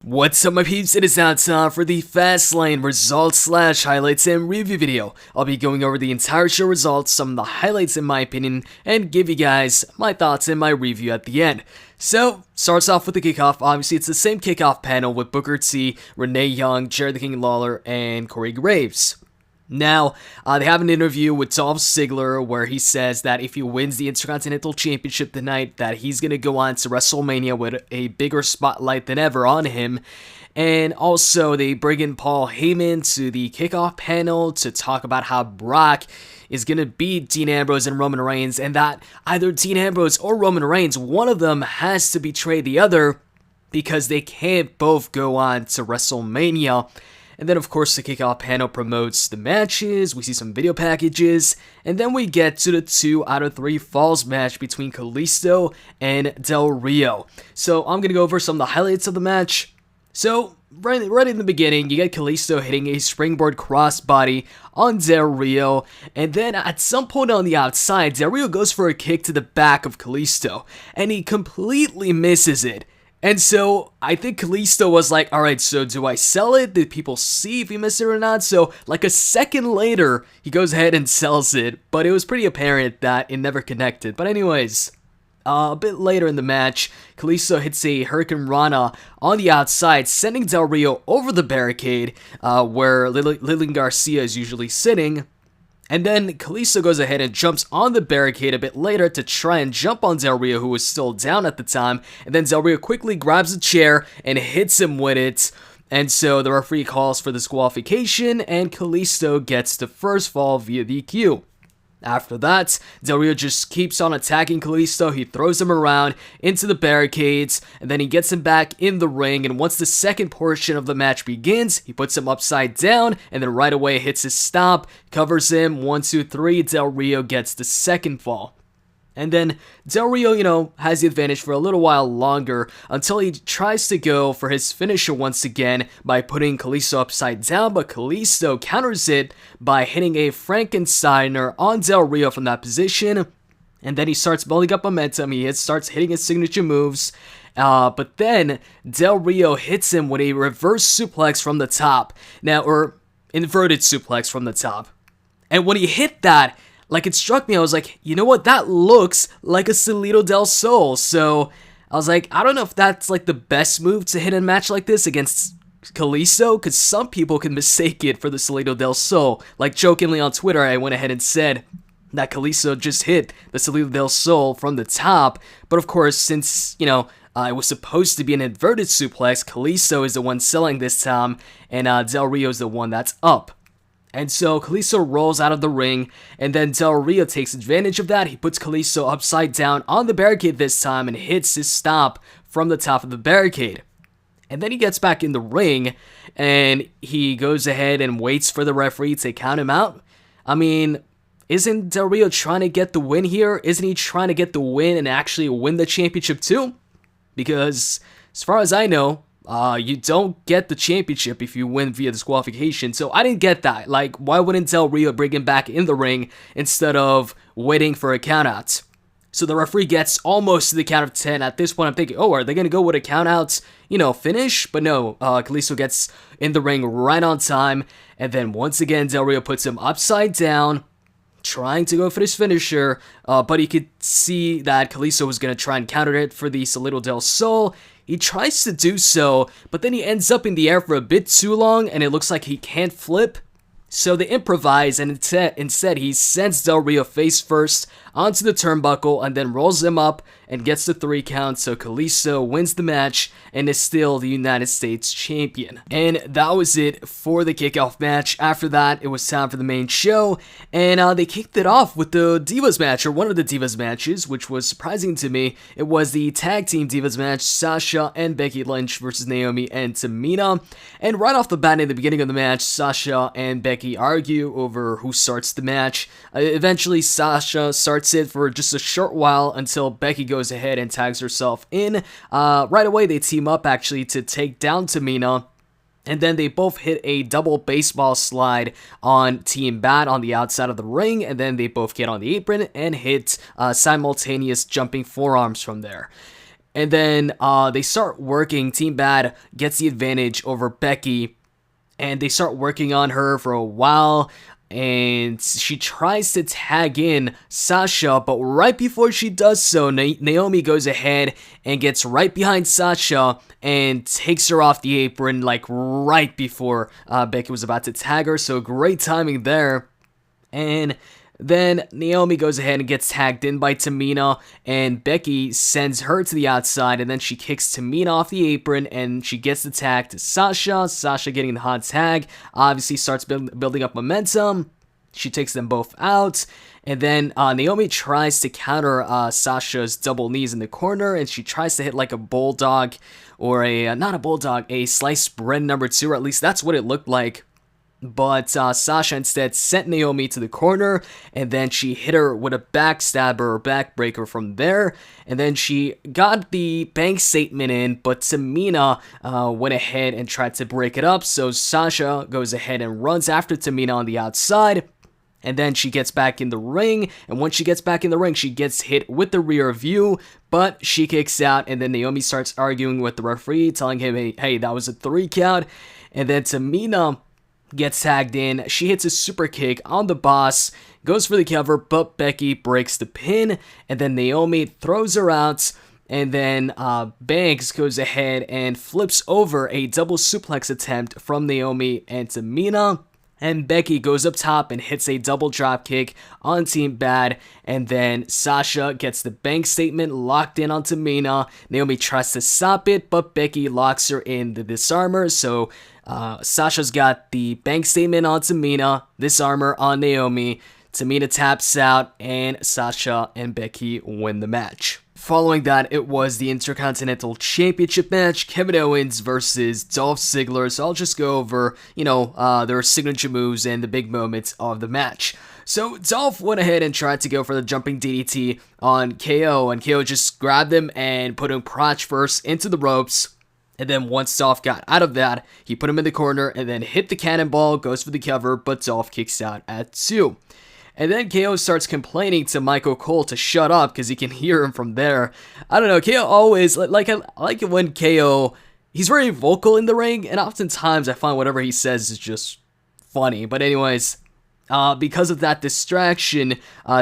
What's up my peeps, it is now time for the FastLane results / highlights and review video. I'll be going over the entire show results, some of the highlights in my opinion, and give you guys my thoughts and my review at the end. So, starts off with the kickoff. Obviously it's the same kickoff panel with Booker T, Renee Young, Jared the King Lawler, and Corey Graves. Now, they have an interview with Dolph Ziggler where he says that if he wins the Intercontinental Championship tonight, that he's going to go on to WrestleMania with a bigger spotlight than ever on him. And also, they bring in Paul Heyman to the kickoff panel to talk about how Brock is going to beat Dean Ambrose and Roman Reigns, and that either Dean Ambrose or Roman Reigns, one of them has to betray the other because they can't both go on to WrestleMania. And then, of course, the kickoff panel promotes the matches, we see some video packages, and then we get to the 2 out of 3 falls match between Kalisto and Del Rio. So, I'm going to go over some of the highlights of the match. So, right in the beginning, you get Kalisto hitting a springboard crossbody on Del Rio, and then at some point on the outside, Del Rio goes for a kick to the back of Kalisto, and he completely misses it. And so, I think Kalisto was like, alright, so do I sell it? Did people see if he missed it or not? So, like a second later, he goes ahead and sells it, but it was pretty apparent that it never connected. But anyways, a bit later in the match, Kalisto hits a Hurricane Rana on the outside, sending Del Rio over the barricade, where Lillian Garcia is usually sitting. And then Kalisto goes ahead and jumps on the barricade a bit later to try and jump on Del Rio, who was still down at the time. And then Del Rio quickly grabs a chair and hits him with it. And so the referee calls for disqualification, and Kalisto gets the first fall via DQ. After that, Del Rio just keeps on attacking Kalisto. He throws him around into the barricades, and then he gets him back in the ring, and once the second portion of the match begins, he puts him upside down, and then right away hits his stomp, covers him, 1, 2, 3, Del Rio gets the second fall. And then Del Rio, has the advantage for a little while longer until he tries to go for his finisher once again by putting Kalisto upside down, but Kalisto counters it by hitting a Frankensteiner on Del Rio from that position. And then he starts building up momentum, he starts hitting his signature moves, but then Del Rio hits him with a reverse suplex from the top. Now, or inverted suplex from the top. And when he hit that, like, it struck me, I was like, you know what, that looks like a Salido del Sol. So, I was like, I don't know if that's, like, the best move to hit in a match like this against Kalisto, because some people can mistake it for the Salido del Sol. Like, jokingly on Twitter, I went ahead and said that Kalisto just hit the Salido del Sol from the top, but of course, since, it was supposed to be an inverted suplex, Kalisto is the one selling this time, and Del Rio is the one that's up. And so Kalisto rolls out of the ring, and then Del Rio takes advantage of that. He puts Kalisto upside down on the barricade this time and hits his stomp from the top of the barricade. And then he gets back in the ring, and he goes ahead and waits for the referee to count him out. I mean, isn't Del Rio trying to get the win here? Isn't he trying to get the win and actually win the championship too? Because, as far as I know, you don't get the championship if you win via disqualification, so I didn't get that. Like, why wouldn't Del Rio bring him back in the ring instead of waiting for a countout? So the referee gets almost to the count of 10. At this point, I'm thinking, oh, are they going to go with a countout, finish? But no, Kalisto gets in the ring right on time, and then once again, Del Rio puts him upside down, trying to go for his finisher, but he could see that Kalisto was going to try and counter it for the Salido del Sol. He tries to do so, but then he ends up in the air for a bit too long, and it looks like he can't flip. So they improvise, and instead he sends Del Rio face first onto the turnbuckle and then rolls him up and gets the 3 count, so Kalisto wins the match and is still the United States champion. And that was it for the kickoff match. After that, it was time for the main show, and they kicked it off with the Divas match, or one of the Divas matches, which was surprising to me. It was the tag team Divas match, Sasha and Becky Lynch versus Naomi and Tamina. And right off the bat in the beginning of the match, Sasha and Becky argue over who starts the match. Eventually, Sasha starts it for just a short while until Becky goes ahead and tags herself in. Right away, they team up actually to take down Tamina. And then they both hit a double baseball slide on Team Bat on the outside of the ring. And then they both get on the apron and hit simultaneous jumping forearms from there. And then they start working. Team Bad gets the advantage over Becky, and they start working on her for a while. And she tries to tag in Sasha, but right before she does so, Naomi goes ahead and gets right behind Sasha and takes her off the apron, like right before Becky was about to tag her. So great timing there. And then Naomi goes ahead and gets tagged in by Tamina, and Becky sends her to the outside, and then she kicks Tamina off the apron, and she gets the tag to Sasha. Sasha getting the hot tag, obviously starts building up momentum. She takes them both out, and then Naomi tries to counter Sasha's double knees in the corner, and she tries to hit like a bulldog, or not a bulldog, a sliced bread number 2, or at least that's what it looked like. But Sasha instead sent Naomi to the corner, and then she hit her with a backstabber or backbreaker from there. And then she got the bank statement in, but Tamina went ahead and tried to break it up. So Sasha goes ahead and runs after Tamina on the outside. And then she gets back in the ring, and once she gets back in the ring, she gets hit with the rear view, but she kicks out, and then Naomi starts arguing with the referee, telling him, hey, that was a 3 count. And then Tamina gets tagged in. She hits a super kick on the boss, goes for the cover, but Becky breaks the pin, and then Naomi throws her out, and then Banks goes ahead and flips over a double suplex attempt from Naomi and Tamina. And Becky goes up top and hits a double dropkick on Team Bad. And then Sasha gets the bank statement locked in on Tamina. Naomi tries to stop it, but Becky locks her in the disarmer. So Sasha's got the bank statement on Tamina, disarmer on Naomi. Tamina taps out, and Sasha and Becky win the match. Following that, it was the Intercontinental Championship match, Kevin Owens versus Dolph Ziggler. So I'll just go over, their signature moves and the big moments of the match. So Dolph went ahead and tried to go for the jumping DDT on KO, and KO just grabbed him and put him crotch first into the ropes. And then once Dolph got out of that, he put him in the corner and then hit the cannonball, goes for the cover, but Dolph kicks out at 2. And then KO starts complaining to Michael Cole to shut up because he can hear him from there. I don't know, KO always, I like it when KO, he's very vocal in the ring, and oftentimes I find whatever he says is just funny. But anyways, because of that distraction,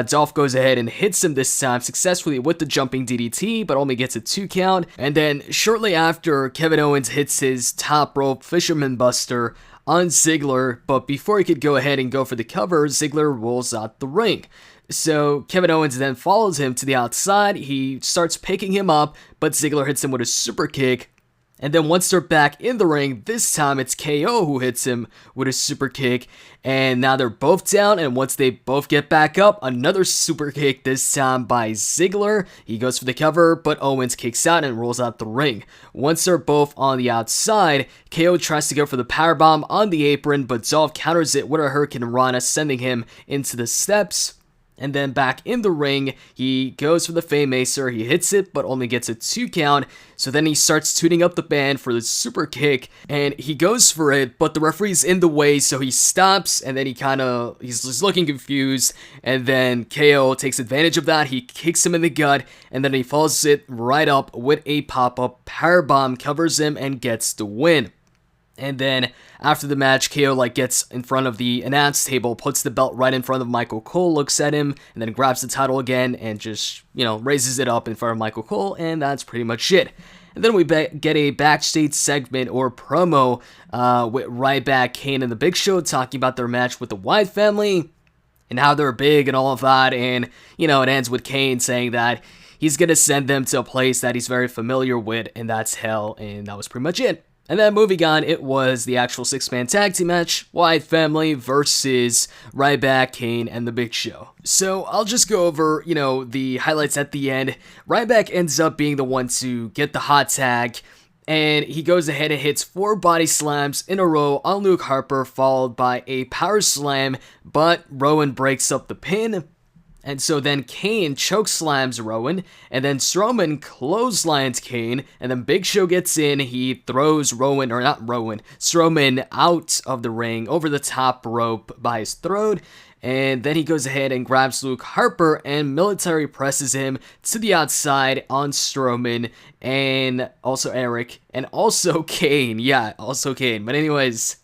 Dolph goes ahead and hits him this time successfully with the jumping DDT, but only gets a 2 count. And then shortly after, Kevin Owens hits his top rope Fisherman Buster on Ziggler, but before he could go ahead and go for the cover, Ziggler rolls out the ring. So Kevin Owens then follows him to the outside. He starts picking him up, but Ziggler hits him with a super kick. And then once they're back in the ring, this time it's KO who hits him with a super kick. And now they're both down, and once they both get back up, another super kick, this time by Ziggler. He goes for the cover, but Owens kicks out and rolls out the ring. Once they're both on the outside, KO tries to go for the powerbomb on the apron, but Dolph counters it with a Hurricane Rana, sending him into the steps. And then back in the ring, he goes for the Faymacer, he hits it, but only gets a 2 count. So then he starts tuning up the band for the super kick, and he goes for it, but the referee's in the way, so he stops, and then he's just looking confused, and then KO takes advantage of that. He kicks him in the gut, and then he follows it right up with a pop-up powerbomb, covers him, and gets the win. And then after the match, KO gets in front of the announce table, puts the belt right in front of Michael Cole, looks at him, and then grabs the title again and just, raises it up in front of Michael Cole, and that's pretty much it. And then we get a backstage segment or promo with Ryback, Kane, and the Big Show talking about their match with the Wyatt family and how they're big and all of that. And, it ends with Kane saying that he's going to send them to a place that he's very familiar with, and that's hell, and that was pretty much it. And then moving on, it was the actual 6-man tag team match, Wyatt family versus Ryback, Kane, and the Big Show. So I'll just go over, the highlights at the end. Ryback ends up being the one to get the hot tag, and he goes ahead and hits 4 body slams in a row on Luke Harper, followed by a power slam, but Rowan breaks up the pin. And so then Kane chokeslams Rowan, and then Strowman clotheslines Kane, and then Big Show gets in, he throws Strowman out of the ring over the top rope by his throat, And then he goes ahead and grabs Luke Harper and military presses him to the outside on Strowman and also Eric and also Kane. Yeah, also Kane. But anyways,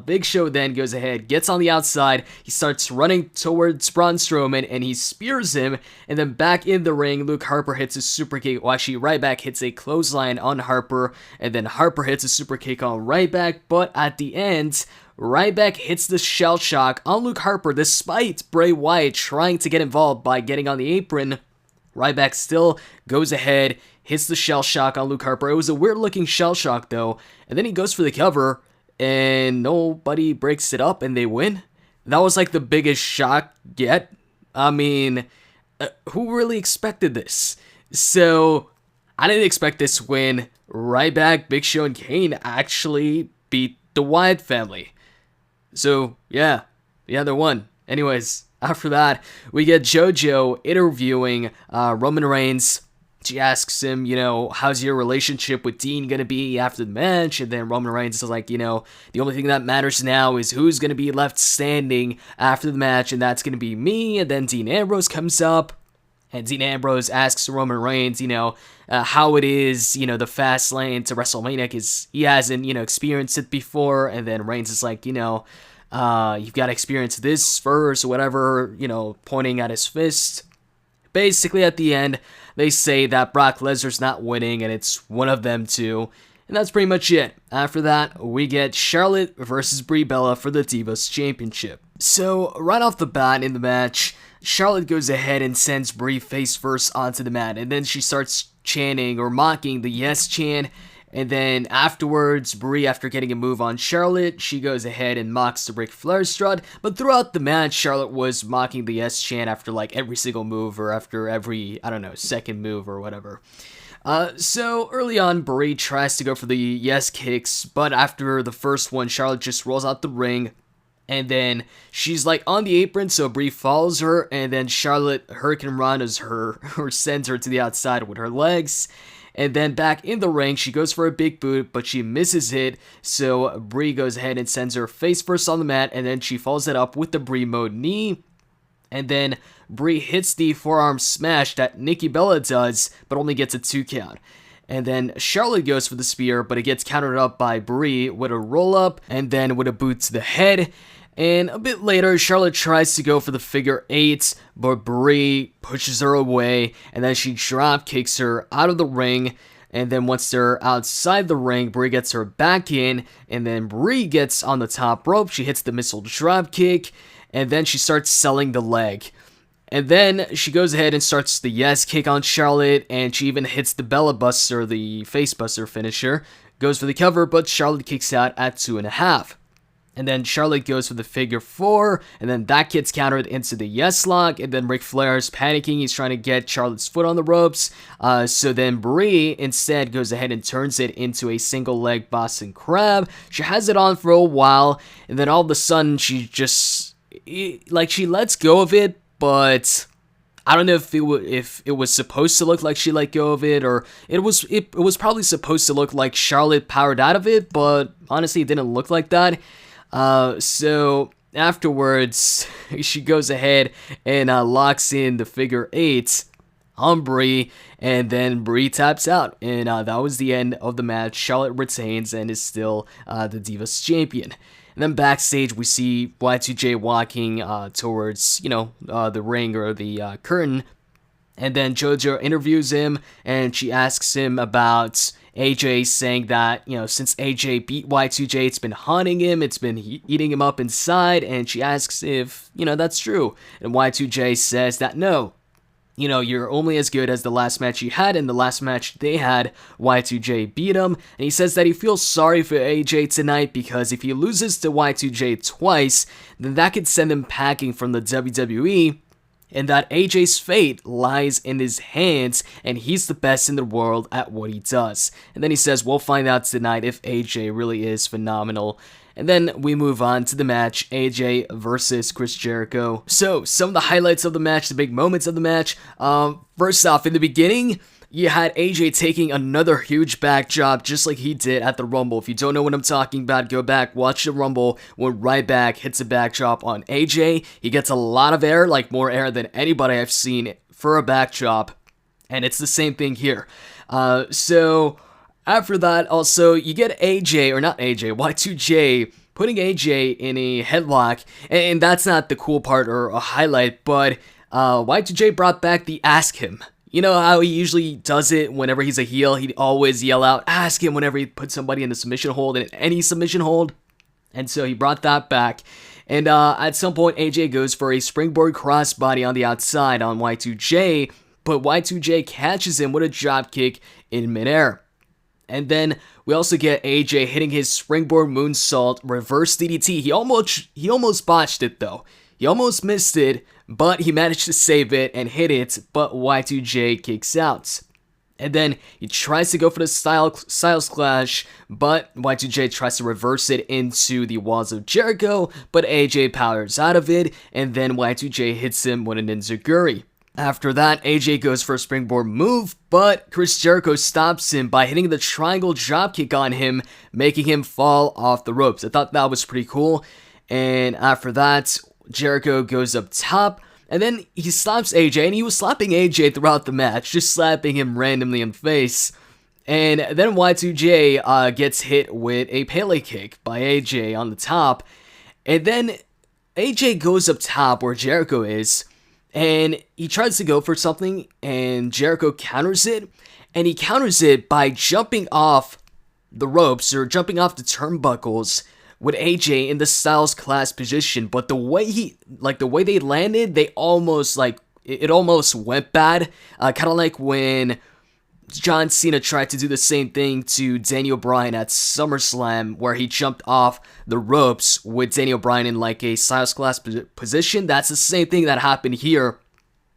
Big Show then goes ahead, gets on the outside, he starts running towards Braun Strowman, and he spears him, and then back in the ring, Luke Harper hits a super kick, well actually Ryback hits a clothesline on Harper, and then Harper hits a super kick on Ryback, but at the end, Ryback hits the shell shock on Luke Harper despite Bray Wyatt trying to get involved by getting on the apron. Ryback still goes ahead, hits the shell shock on Luke Harper. It was a weird looking shell shock though, and then he goes for the cover, and nobody breaks it up and they win. That was like the biggest shock yet. I mean, who really expected this? So, I didn't expect this win. Ryback, Big Show, and Kane actually beat the Wyatt family. So, yeah, they won. Anyways, after that, we get JoJo interviewing Roman Reigns. She asks him, how's your relationship with Dean gonna be after the match? And then Roman Reigns is like, the only thing that matters now is who's gonna be left standing after the match, and that's gonna be me. And then Dean Ambrose comes up, and Dean Ambrose asks Roman Reigns, how it is, the fast lane to WrestleMania, because he hasn't, experienced it before. And then Reigns is like, you've got to experience this first, or whatever, pointing at his fist. Basically, at the end, they say that Brock Lesnar's not winning, and it's one of them two. And that's pretty much it. After that, we get Charlotte versus Brie Bella for the Divas Championship. So, right off the bat in the match, Charlotte goes ahead and sends Brie face first onto the mat, and then she starts chanting or mocking the yes chant. And then afterwards, Brie, after getting a move on Charlotte, she goes ahead and mocks the Ric Flair strut. But throughout the match, Charlotte was mocking the yes chant after like every single move, or after every, second move or whatever. So early on, Brie tries to go for the yes kicks, but after the first one, Charlotte just rolls out the ring. And then she's like on the apron, so Brie follows her, and then Charlotte Hurricane Rana's her or sends her to the outside with her legs. And then back in the ring, she goes for a big boot, but she misses it, so Brie goes ahead and sends her face first on the mat, and then she follows it up with the Brie mode knee. And then Brie hits the forearm smash that Nikki Bella does, but only gets a 2 count. And then Charlotte goes for the spear, but it gets countered up by Brie with a roll-up, and then with a boot to the head. And a bit later, Charlotte tries to go for the figure 8, but Brie pushes her away, and then she drop kicks her out of the ring. And then once they're outside the ring, Brie gets her back in, and then Brie gets on the top rope. She hits the missile drop kick, and then she starts selling the leg. And then she goes ahead and starts the yes kick on Charlotte, and she even hits the Bella Buster, the face buster finisher. Goes for the cover, but Charlotte kicks out at 2.5. And then Charlotte goes for the figure 4, and then that gets countered into the yes lock, and then Ric Flair's panicking, he's trying to get Charlotte's foot on the ropes, so then Brie instead goes ahead and turns it into a single leg Boston Crab. She has it on for a while, and then all of a sudden she just, she lets go of it, but I don't know if it was supposed to look like she let go of it, or it was probably supposed to look like Charlotte powered out of it, but honestly it didn't look like that. So afterwards, she goes ahead and locks in the figure 8 on Brie, and then Brie taps out, and that was the end of the match. Charlotte retains and is still the Divas champion. And then backstage, we see Y2J walking towards, the ring or the curtain, and then JoJo interviews him, and she asks him about AJ, saying that, since AJ beat Y2J, it's been haunting him, it's been eating him up inside, and she asks if, that's true. And Y2J says that no, you're only as good as the last match you had, and the last match they had, Y2J beat him, and he says that he feels sorry for AJ tonight, because if he loses to Y2J twice, then that could send him packing from the WWE, and that AJ's fate lies in his hands, and he's the best in the world at what he does. And then he says, we'll find out tonight if AJ really is phenomenal. And then we move on to the match, AJ versus Chris Jericho. So, some of the highlights of the match, the big moments of the match. First off, in the beginning, you had AJ taking another huge back drop just like he did at the Rumble. If you don't know what I'm talking about, go back, watch the Rumble. Went right back, hits a back drop on AJ. He gets a lot of air, like more air than anybody I've seen for a back drop. And it's the same thing here. So after that, also, you get AJ, or not AJ, Y2J, putting AJ in a headlock. And that's not the cool part or a highlight, but Y2J brought back the ask him. You know how he usually does it whenever he's a heel? He'd always yell out, ask him, whenever he puts somebody in a submission hold, in any submission hold. And so he brought that back. And at some point, AJ goes for a springboard crossbody on the outside on Y2J, but Y2J catches him with a dropkick in midair. And then we also get AJ hitting his springboard moonsault reverse DDT. He almost botched it though. He almost missed it, but he managed to save it and hit it, but Y2J kicks out. And then he tries to go for the Styles Clash, but Y2J tries to reverse it into the walls of Jericho, but AJ powers out of it, and then Y2J hits him with an enziguri. After that, AJ goes for a springboard move, but Chris Jericho stops him by hitting the triangle dropkick on him, making him fall off the ropes. I thought that was pretty cool. And after that, Jericho goes up top, and then he slaps AJ, and he was slapping AJ throughout the match, just slapping him randomly in the face. And then Y2J gets hit with a Pele kick by AJ on the top, and then AJ goes up top where Jericho is, and he tries to go for something, and Jericho counters it, and he counters it by jumping off the ropes, or jumping off the turnbuckles, with AJ in the Styles Clash position. But the way they landed, it almost went bad. Kind of like when John Cena tried to do the same thing to Daniel Bryan at SummerSlam, where he jumped off the ropes with Daniel Bryan in like a Styles Clash position. That's the same thing that happened here.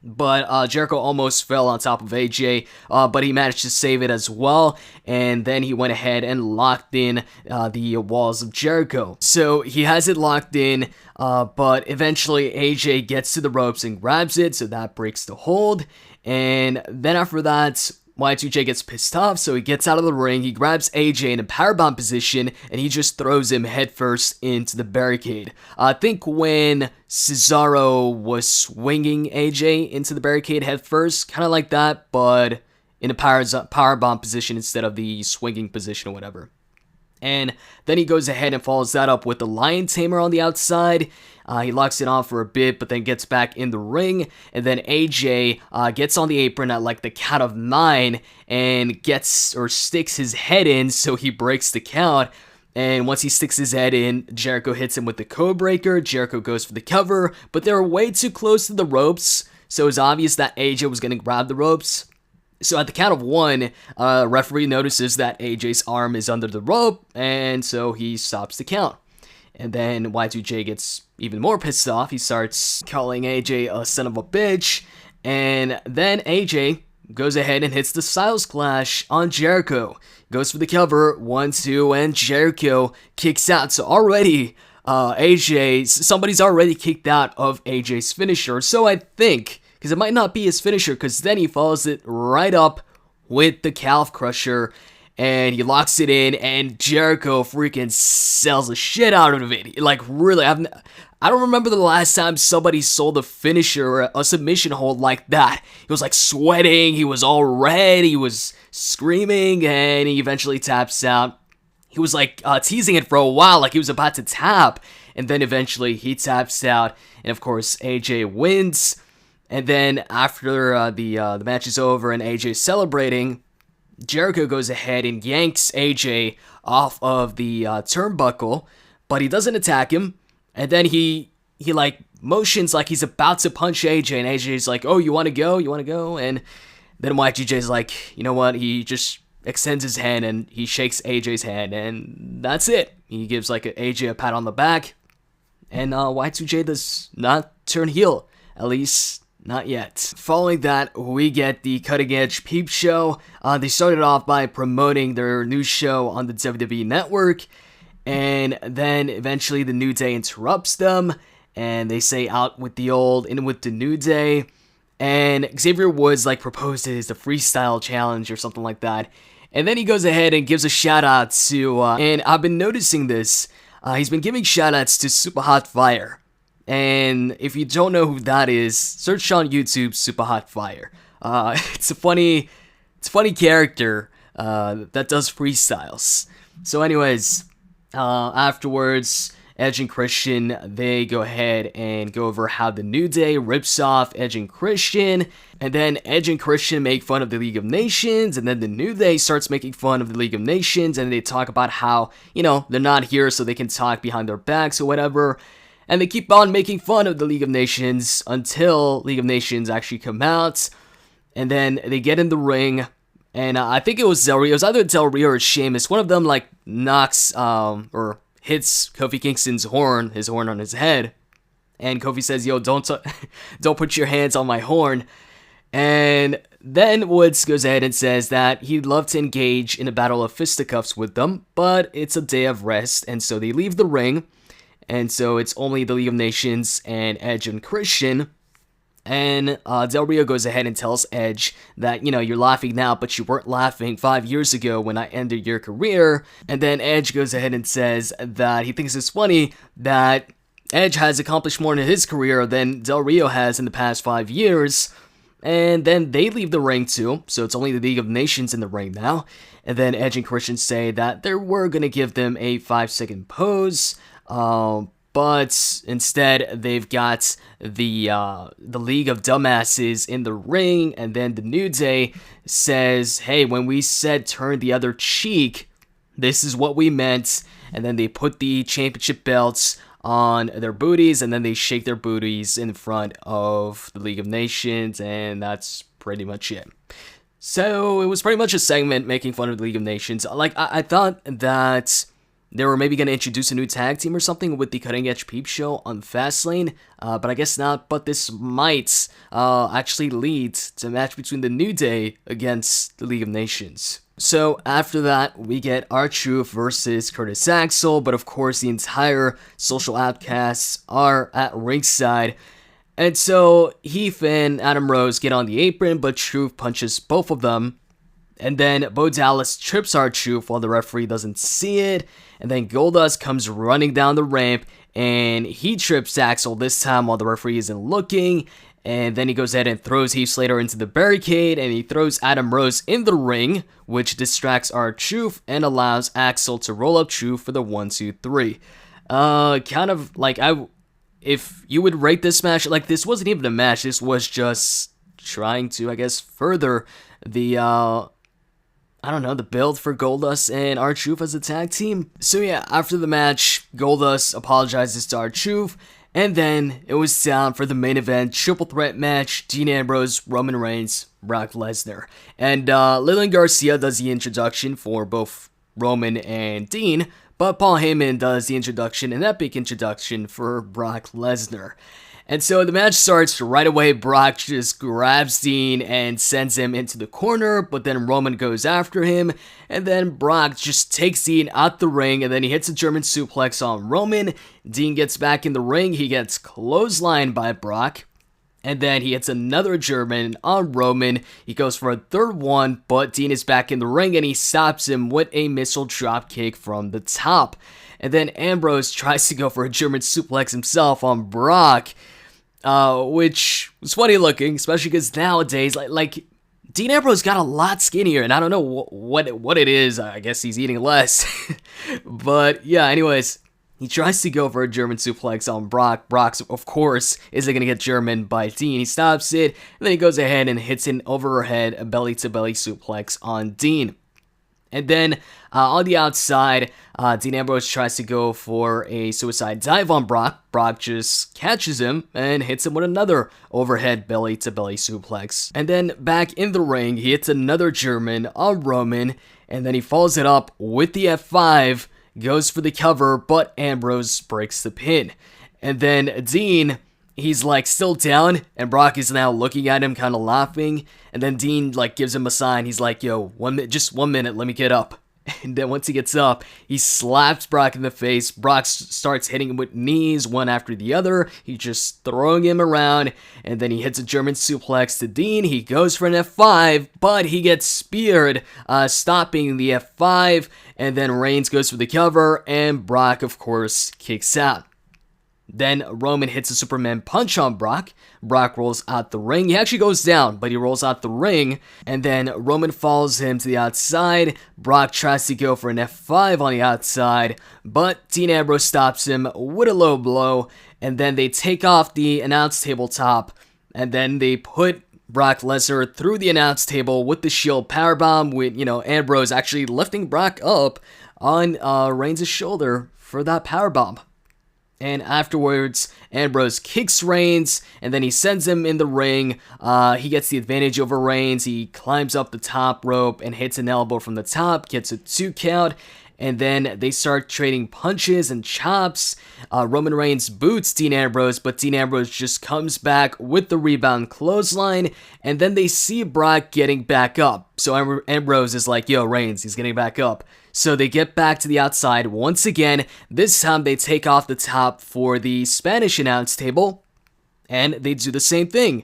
But Jericho almost fell on top of AJ, but he managed to save it as well, and then he went ahead and locked in the walls of Jericho. So he has it locked in, but eventually AJ gets to the ropes and grabs it, so that breaks the hold, and then after that, Y2J gets pissed off, so he gets out of the ring, he grabs AJ in a powerbomb position, and he just throws him headfirst into the barricade. I think when Cesaro was swinging AJ into the barricade headfirst, kind of like that, but in a powerbomb position instead of the swinging position or whatever. And then he goes ahead and follows that up with the Lion Tamer on the outside. He locks it on for a bit, but then gets back in the ring. And then AJ gets on the apron at like the count of 9 and sticks his head in, so he breaks the count. And once he sticks his head in, Jericho hits him with the code breaker. Jericho goes for the cover, but they were way too close to the ropes, so it was obvious that AJ was going to grab the ropes. So at the count of 1, referee notices that AJ's arm is under the rope, and so he stops the count. And then Y2J gets even more pissed off. He starts calling AJ a son of a bitch, and then AJ goes ahead and hits the Styles Clash on Jericho. Goes for the cover, 1-2, and Jericho kicks out. So already, somebody's already kicked out of AJ's finisher. So I think, because it might not be his finisher, because then he follows it right up with the calf crusher, and he locks it in, and Jericho freaking sells the shit out of it. Like, really, I don't remember the last time somebody sold a finisher or a submission hold like that. He was like sweating, he was all red, he was screaming, and he eventually taps out. He was like teasing it for a while, like he was about to tap, and then eventually he taps out, and of course AJ wins. And then after the match is over and AJ's celebrating, Jericho goes ahead and yanks AJ off of the turnbuckle, but he doesn't attack him. And then he like motions like he's about to punch AJ, and AJ's like, "Oh, you want to go? You want to go?" And then Y2J's like, you know what? He just extends his hand and he shakes AJ's hand, and that's it. He gives like AJ a pat on the back, and Y2J does not turn heel, at least not yet. Following that, we get the Cutting Edge Peep show. They started off by promoting their new show on the WWE Network, and then eventually the New Day interrupts them, and they say out with the old, in with the New Day. and Xavier Woods like proposes the freestyle challenge or something like that. And then he goes ahead and gives a shout out to, and I've been noticing this, he's been giving shout outs to Super Hot Fire. And if you don't know who that is, search on YouTube Super Hot Fire. It's a funny character that does freestyles. So anyways, afterwards, Edge and Christian, they go ahead and go over how the New Day rips off Edge and Christian, and then Edge and Christian make fun of the League of Nations, and then the New Day starts making fun of the League of Nations, and they talk about how, they're not here so they can talk behind their backs or whatever, and they keep on making fun of the League of Nations until League of Nations actually come out, and then they get in the ring, and I think it was Del Rio, it was either Del Rio or Sheamus, one of them like knocks, or hits Kofi Kingston's horn on his head, and Kofi says, "Yo, don't put your hands on my horn." And then Woods goes ahead and says that he'd love to engage in a battle of fisticuffs with them, but it's a day of rest, and so they leave the ring, and so it's only the League of Nations and Edge and Christian. And Del Rio goes ahead and tells Edge that, you're laughing now, but you weren't laughing 5 years ago when I ended your career. And then Edge goes ahead and says that he thinks it's funny that Edge has accomplished more in his career than Del Rio has in the past 5 years. And then they leave the ring too, so it's only the League of Nations in the ring now. And then Edge and Christian say that they were going to give them a 5-second pose, but instead, they've got the League of Dumbasses in the ring, and then the New Day says, "Hey, when we said turn the other cheek, this is what we meant." And then they put the championship belts on their booties, and then they shake their booties in front of the League of Nations, and that's pretty much it. So it was pretty much a segment making fun of the League of Nations. Like, I thought that they were maybe going to introduce a new tag team or something with the Cutting Edge Peep show on FastLane, but I guess not. But this might actually lead to a match between the New Day against the League of Nations. So after that, we get R-Truth versus Curtis Axel, but of course the entire Social Outcasts are at ringside. And so Heath and Adam Rose get on the apron, but Truth punches both of them. And then Bo Dallas trips R-Truth while the referee doesn't see it. And then Goldust comes running down the ramp, and he trips Axel this time while the referee isn't looking. And then he goes ahead and throws Heath Slater into the barricade, and he throws Adam Rose in the ring, which distracts R-Truth and allows Axel to roll up Truth for the 1, 2, 3. Kind of like, if you would rate this match, like, this wasn't even a match, this was just trying to, I guess, further the, the build for Goldust and R-Truth as a tag team. So yeah, after the match, Goldust apologizes to R-Truth, and then it was time for the main event, triple threat match, Dean Ambrose, Roman Reigns, Brock Lesnar. And Lillian Garcia does the introduction for both Roman and Dean, but Paul Heyman does the introduction, an epic introduction for Brock Lesnar. And so the match starts right away. Brock just grabs Dean and sends him into the corner, but then Roman goes after him, and then Brock just takes Dean out the ring, and then he hits a German suplex on Roman. Dean gets back in the ring, he gets clotheslined by Brock, and then he hits another German on Roman. He goes for a third one, but Dean is back in the ring, and he stops him with a missile dropkick from the top. And then Ambrose tries to go for a German suplex himself on Brock, which was funny looking, especially because nowadays, like Dean Ambrose got a lot skinnier, and I don't know what it is. I guess he's eating less. But yeah, anyways, he tries to go for a German suplex on Brock. Brock, of course, isn't going to get German by Dean. He stops it, and then he goes ahead and hits an overhead belly-to-belly suplex on Dean. And then on the outside, Dean Ambrose tries to go for a suicide dive on Brock. Brock just catches him and hits him with another overhead belly-to-belly suplex. And then back in the ring, he hits another German on Roman, and then he follows it up with the F5, goes for the cover, but Ambrose breaks the pin. And then Dean, he's like still down, and Brock is now looking at him, kind of laughing. And then Dean like gives him a sign. He's like, "Yo, just 1 minute, let me get up." And then once he gets up, he slaps Brock in the face. Brock starts hitting him with knees one after the other. He's just throwing him around. And then he hits a German suplex to Dean. He goes for an F5, but he gets speared, stopping the F5. And then Reigns goes for the cover, and Brock, of course, kicks out. Then Roman hits a Superman punch on Brock. Brock rolls out the ring. He actually goes down, but he rolls out the ring. And then Roman follows him to the outside. Brock tries to go for an F5 on the outside, but Dean Ambrose stops him with a low blow. And then they take off the announce table top. And then they put Brock Lesnar through the announce table with the Shield powerbomb, with, Ambrose actually lifting Brock up on Reigns' shoulder for that powerbomb. And afterwards, Ambrose kicks Reigns, and then he sends him in the ring. He gets the advantage over Reigns. He climbs up the top rope and hits an elbow from the top, gets a 2 count, and then they start trading punches and chops. Roman Reigns boots Dean Ambrose, but Dean Ambrose just comes back with the rebound clothesline, and then they see Brock getting back up. So Ambrose is like, yo, Reigns, he's getting back up. So they get back to the outside once again. This time they take off the top for the Spanish announce table, and they do the same thing.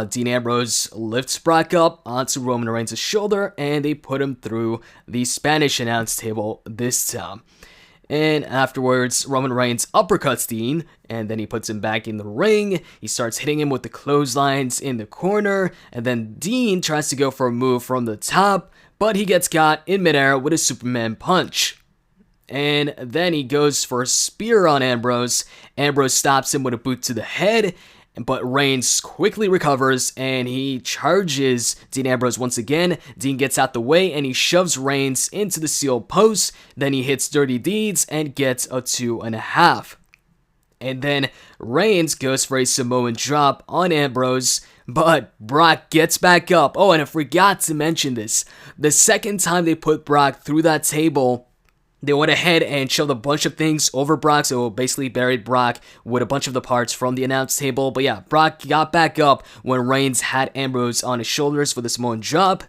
Dean Ambrose lifts Brock up onto Roman Reigns' shoulder, and they put him through the Spanish announce table this time. And afterwards, Roman Reigns uppercuts Dean, and then he puts him back in the ring. He starts hitting him with the clotheslines in the corner, and then Dean tries to go for a move from the top, but he gets caught in midair with a Superman punch. And then he goes for a spear on Ambrose. Ambrose stops him with a boot to the head, but Reigns quickly recovers, and he charges Dean Ambrose once again. Dean gets out the way, and he shoves Reigns into the sealed post. Then he hits Dirty Deeds and gets a 2.5. And then Reigns goes for a Samoan drop on Ambrose, but Brock gets back up. Oh, and I forgot to mention this. The second time they put Brock through that table, they went ahead and shoved a bunch of things over Brock, so basically buried Brock with a bunch of the parts from the announce table. But yeah, Brock got back up when Reigns had Ambrose on his shoulders for the Samoan drop,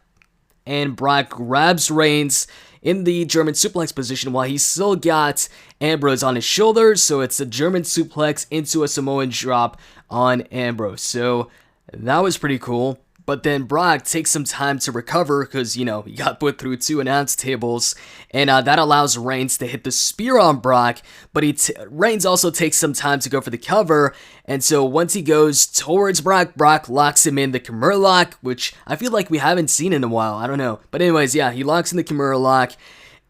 and Brock grabs Reigns in the German suplex position while he still got Ambrose on his shoulders, so it's a German suplex into a Samoan drop on Ambrose. So that was pretty cool. But then Brock takes some time to recover because, he got put through 2 announce tables. And that allows Reigns to hit the spear on Brock. But Reigns also takes some time to go for the cover. And so once he goes towards Brock, Brock locks him in the Kimura lock, which I feel like we haven't seen in a while. I don't know. But anyways, yeah, he locks in the Kimura lock.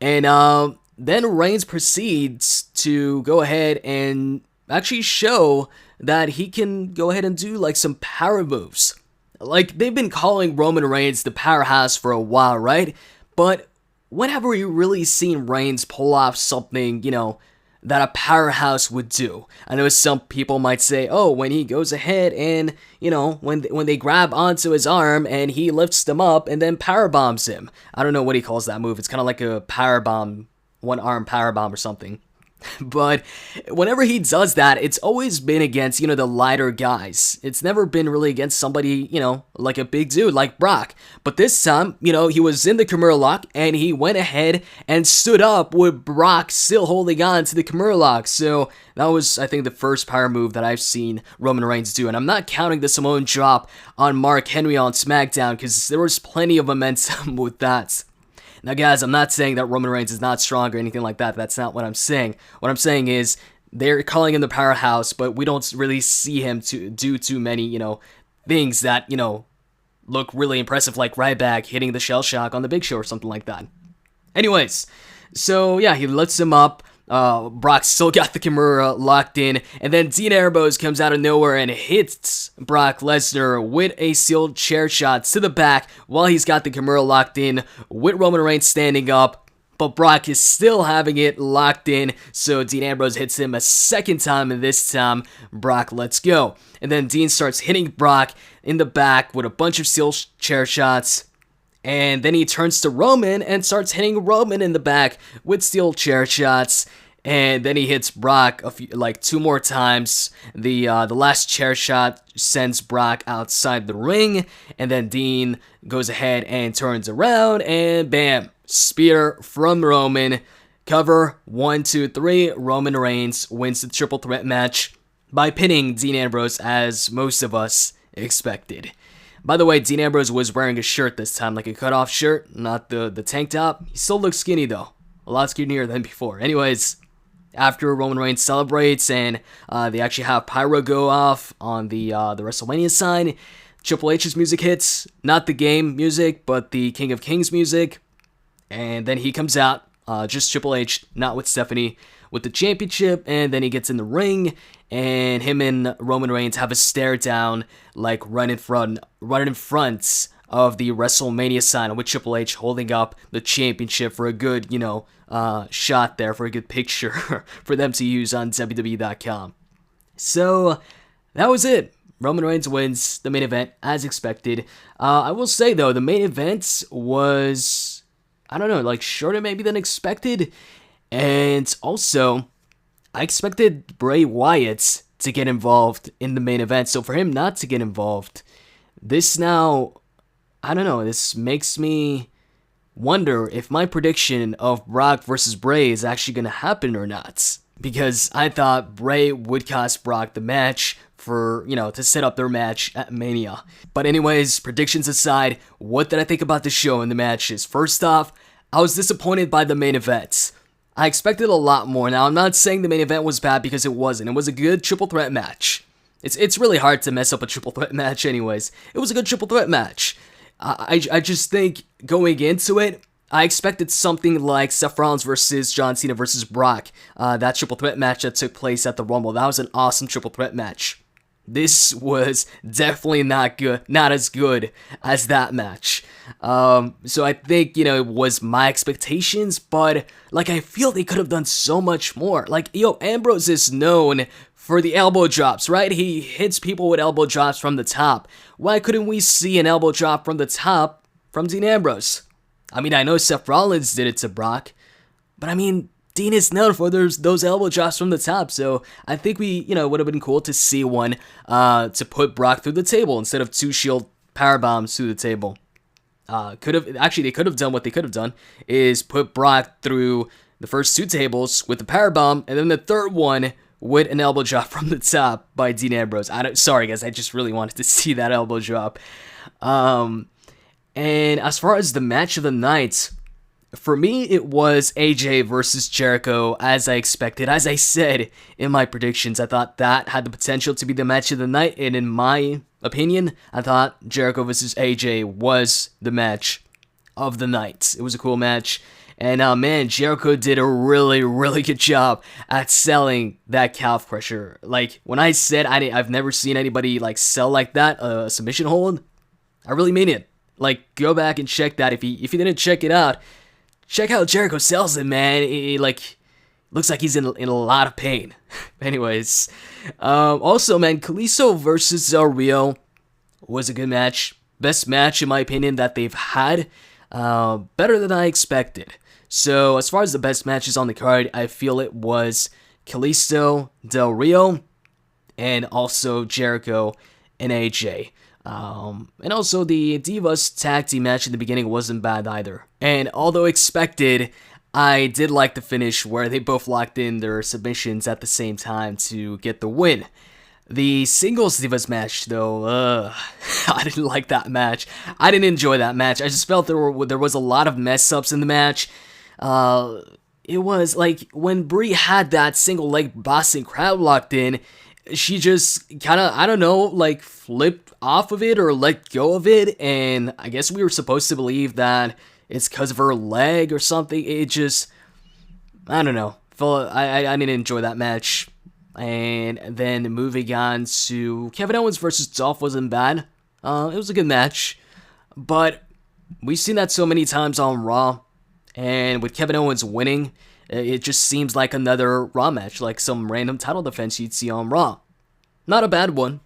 And then Reigns proceeds to go ahead and actually show that he can go ahead and do like some power moves. Like, they've been calling Roman Reigns the powerhouse for a while, right? But when have we really seen Reigns pull off something, that a powerhouse would do? I know some people might say, oh, when he goes ahead and, when they grab onto his arm and he lifts them up and then power bombs him. I don't know what he calls that move. It's kind of like a power bomb, one-arm power bomb or something. But whenever he does that, it's always been against, the lighter guys. It's never been really against somebody, like a big dude like Brock. But this time, he was in the Kimura lock, and he went ahead and stood up with Brock still holding on to the Kimura lock. So that was, I think, the first power move that I've seen Roman Reigns do. And I'm not counting the Samoan drop on Mark Henry on SmackDown, because there was plenty of momentum with that. Now, guys, I'm not saying that Roman Reigns is not strong or anything like that. That's not what I'm saying. What I'm saying is they're calling him the powerhouse, but we don't really see him to do too many, things that, look really impressive, like Ryback hitting the shell shock on the Big Show or something like that. Anyways, so yeah, he lifts him up. Brock still got the Kimura locked in, and then Dean Ambrose comes out of nowhere and hits Brock Lesnar with a sealed chair shot to the back while he's got the Kimura locked in with Roman Reigns standing up, but Brock is still having it locked in, so Dean Ambrose hits him a second time, and this time Brock lets go. And then Dean starts hitting Brock in the back with a bunch of sealed chair shots. And then he turns to Roman and starts hitting Roman in the back with steel chair shots. And then he hits Brock 2 more times. The last chair shot sends Brock outside the ring. And then Dean goes ahead and turns around and bam. Spear from Roman. Cover 1, 2, 3. Roman Reigns wins the triple threat match by pinning Dean Ambrose, as most of us expected. By the way, Dean Ambrose was wearing a shirt this time, like a cutoff shirt, not the tank top. He still looks skinny though. A lot skinnier than before. Anyways, after Roman Reigns celebrates and they actually have pyro go off on the WrestleMania sign, Triple H's music hits. Not the game music, but the King of Kings music. And then he comes out, just Triple H, not with Stephanie, with the championship, and then he gets in the ring, and him and Roman Reigns have a stare down, like right in front of the WrestleMania sign, with Triple H holding up the championship for a good, shot there, for a good picture for them to use on WWE.com. So, that was it. Roman Reigns wins the main event, as expected. I will say, though, the main event was, I don't know, like, shorter maybe than expected. And also, I expected Bray Wyatt to get involved in the main event. So for him not to get involved, this now, I don't know, this makes me wonder if my prediction of Brock versus Bray is actually going to happen or not. Because I thought Bray would cost Brock the match for, to set up their match at Mania. But anyways, predictions aside, what did I think about the show and the matches? First off, I was disappointed by the main event. I expected a lot more. Now, I'm not saying the main event was bad, because it wasn't. It was a good triple threat match. It's really hard to mess up a triple threat match anyways. It was a good triple threat match. I just think going into it, I expected something like Seth Rollins versus John Cena versus Brock. That triple threat match that took place at the Rumble. That was an awesome triple threat match. This was definitely not as good as that match. So I think, it was my expectations, but, I feel they could have done so much more. Ambrose is known for the elbow drops, right? He hits people with elbow drops from the top. Why couldn't we see an elbow drop from the top from Dean Ambrose? I mean, I know Seth Rollins did it to Brock, but Dean is known for those elbow drops from the top, so I think we, would have been cool to see one to put Brock through the table instead of 2 Shield power bombs through the table. They could have done what they could have done is put Brock through the first 2 tables with the power bomb, and then the third one with an elbow drop from the top by Dean Ambrose. Sorry guys, I just really wanted to see that elbow drop. And as far as the match of the night, for me, it was AJ versus Jericho, as I expected. As I said in my predictions, I thought that had the potential to be the match of the night, and in my opinion, I thought Jericho versus AJ was the match of the night. It was a cool match, and man, Jericho did a really, really good job at selling that calf crusher. When I said I've never seen anybody sell like that, a submission hold, I really mean it. Go back and check that if you didn't check it out. Check out Jericho sells it, man. It looks like he's in a lot of pain. Anyways, also, man, Kalisto versus Del Rio was a good match. Best match, in my opinion, that they've had. Better than I expected. So, as far as the best matches on the card, I feel it was Kalisto, Del Rio, and also Jericho and AJ. And also the Divas tag team match in the beginning wasn't bad either. And although expected, I did like the finish where they both locked in their submissions at the same time to get the win. The singles Divas match, though, I didn't like that match. I didn't enjoy that match. I just felt there was a lot of mess ups in the match. It was when Brie had that single leg Boston crab locked in, she just kind of, I don't know, flipped off of it or let go of it, and I guess we were supposed to believe that it's because of her leg or something. It just, I don't know. I didn't enjoy that match. And then moving on to Kevin Owens versus Dolph wasn't bad. It was a good match, but we've seen that so many times on Raw, and with Kevin Owens winning, it just seems like another Raw match, like some random title defense you'd see on Raw. Not a bad one,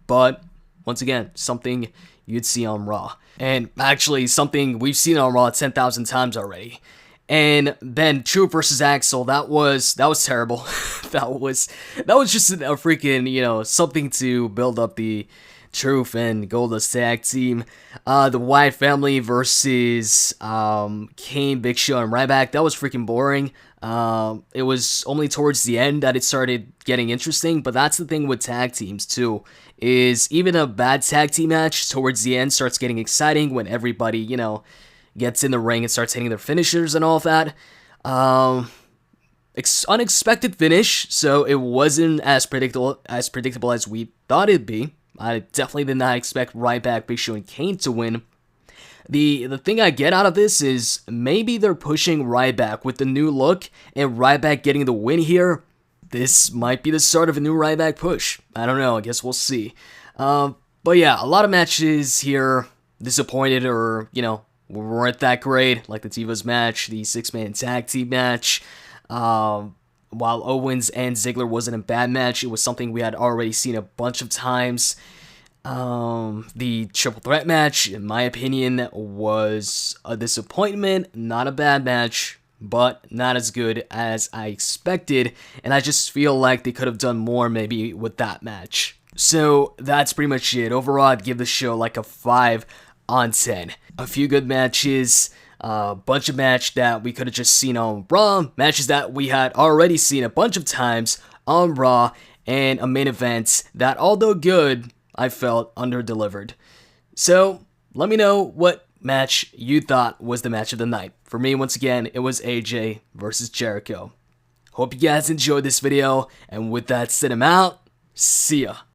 but once again, something you'd see on Raw. And actually, something we've seen on Raw 10,000 times already. And then Truth versus Axel, that was terrible. that was just a freaking, something to build up the Truth and Goldust tag team. The Wyatt family versus Kane, Big Show, and Ryback. That was freaking boring. It was only towards the end that it started getting interesting, but that's the thing with tag teams too, is even a bad tag team match towards the end starts getting exciting when everybody, you know, gets in the ring and starts hitting their finishers and all of that. Unexpected finish, so it wasn't as predictable as we thought it'd be. I definitely did not expect Ryback, Big Show, and Kane to win. The thing I get out of this is maybe they're pushing Ryback with the new look, and Ryback getting the win here. This might be the start of a new Ryback push. I don't know, I guess we'll see. But yeah, a lot of matches here disappointed or, you know, weren't that great, like the Divas match, the 6-man tag team match. While Owens and Ziggler wasn't a bad match, it was something we had already seen a bunch of times. The triple threat match, in my opinion, was a disappointment. Not a bad match, but not as good as I expected. And I just feel like they could have done more maybe with that match. So that's pretty much it. Overall, I'd give the show like a 5 on 10. A few good matches. A bunch of matches that we could have just seen on Raw, matches that we had already seen a bunch of times on Raw, and a main event that, although good, I felt under-delivered. So, let me know what match you thought was the match of the night. For me, once again, it was AJ versus Jericho. Hope you guys enjoyed this video, and with that said, I'm out. See ya.